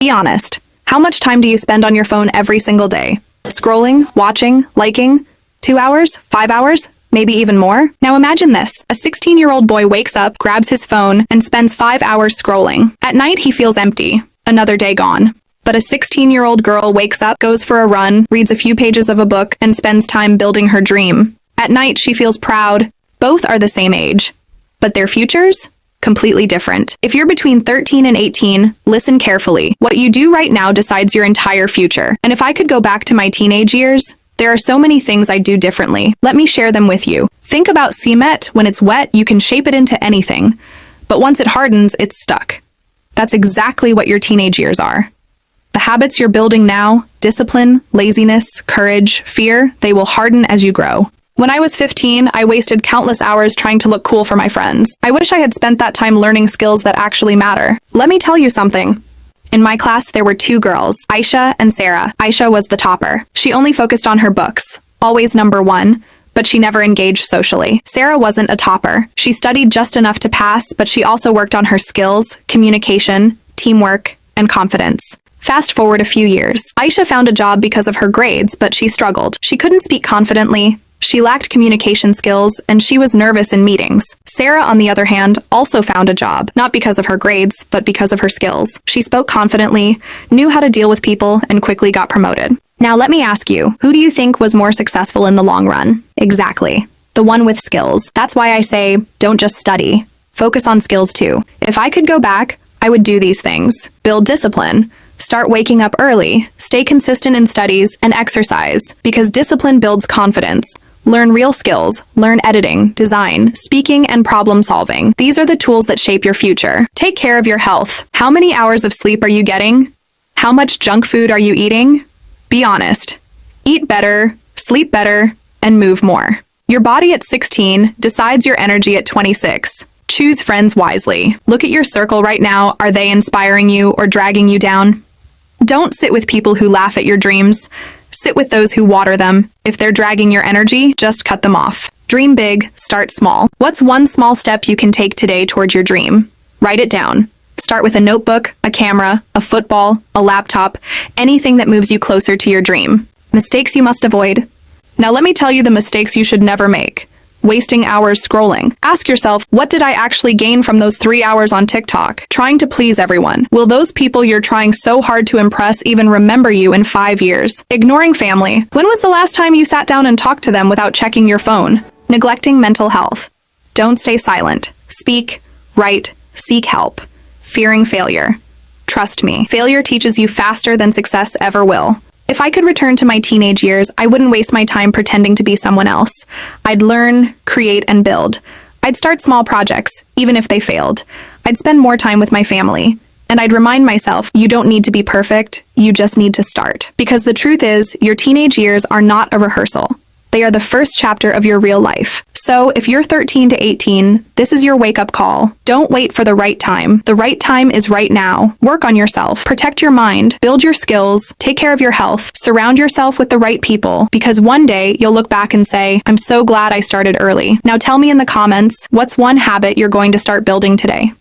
Be honest. How much time do you spend on your phone every single day? Scrolling, watching, liking? 2 hours? 5 hours? Maybe even more? Now imagine this. A 16-year-old boy wakes up, grabs his phone, and spends 5 hours scrolling. At night, he feels empty. Another day gone. But a 16-year-old girl wakes up, goes for a run, reads a few pages of a book, and spends time building her dream. At night, she feels proud. Both are the same age. But their futures? Completely different. If you're between 13 and 18, listen carefully. What you do right now decides your entire future. And if I could go back to my teenage years, there are so many things I'd do differently. Let me share them with you. Think about cement. When it's wet, you can shape it into anything. But once it hardens, it's stuck. That's exactly what your teenage years are. The habits you're building now, discipline, laziness, courage, fear, they will harden as you grow. When I was 15, I wasted countless hours trying to look cool for my friends. I wish I had spent that time learning skills that actually matter. Let me tell you something. In my class, there were 2 girls, Aisha and Sarah. Aisha was the topper. She only focused on her books, always number 1, but she never engaged socially. Sarah wasn't a topper. She studied just enough to pass, but she also worked on her skills, communication, teamwork, and confidence. Fast forward a few years. Aisha found a job because of her grades, but she struggled. She couldn't speak confidently. She lacked communication skills, and she was nervous in meetings. Sarah, on the other hand, also found a job, not because of her grades, but because of her skills. She spoke confidently, knew how to deal with people, and quickly got promoted. Now let me ask you, who do you think was more successful in the long run? Exactly. The one with skills. That's why I say, don't just study. Focus on skills too. If I could go back, I would do these things. Build discipline. Start waking up early. Stay consistent in studies and exercise, because discipline builds confidence. Learn real skills. Learn editing, design, speaking, and problem solving. These are the tools that shape your future. Take care of your health. How many hours of sleep are you getting? How much junk food are you eating? Be honest. Eat better, sleep better, and move more. Your body at 16 decides your energy at 26. Choose friends wisely. Look at your circle right now. Are they inspiring you or dragging you down? Don't sit with people who laugh at your dreams. Sit with those who water them. If they're dragging your energy, just cut them off. Dream big, start small. What's one small step you can take today towards your dream? Write it down. Start with a notebook, a camera, a football, a laptop, anything that moves you closer to your dream. Mistakes you must avoid. Now let me tell you the mistakes you should never make. Wasting hours scrolling. Ask yourself, what did I actually gain from those 3 hours on TikTok? Trying to please everyone. Will those people you're trying so hard to impress even remember you in 5 years? Ignoring family. When was the last time you sat down and talked to them without checking your phone? Neglecting mental health. Don't stay silent. Speak, write, seek help. Fearing failure. Trust me, failure teaches you faster than success ever will. If I could return to my teenage years, I wouldn't waste my time pretending to be someone else. I'd learn, create, and build. I'd start small projects, even if they failed. I'd spend more time with my family. And I'd remind myself, you don't need to be perfect, you just need to start. Because the truth is, your teenage years are not a rehearsal. They are the first chapter of your real life. So if you're 13 to 18, this is your wake-up call. Don't wait for the right time. The right time is right now. Work on yourself. Protect your mind. Build your skills. Take care of your health. Surround yourself with the right people, because one day you'll look back and say, I'm so glad I started early. Now tell me in the comments, what's one habit you're going to start building today?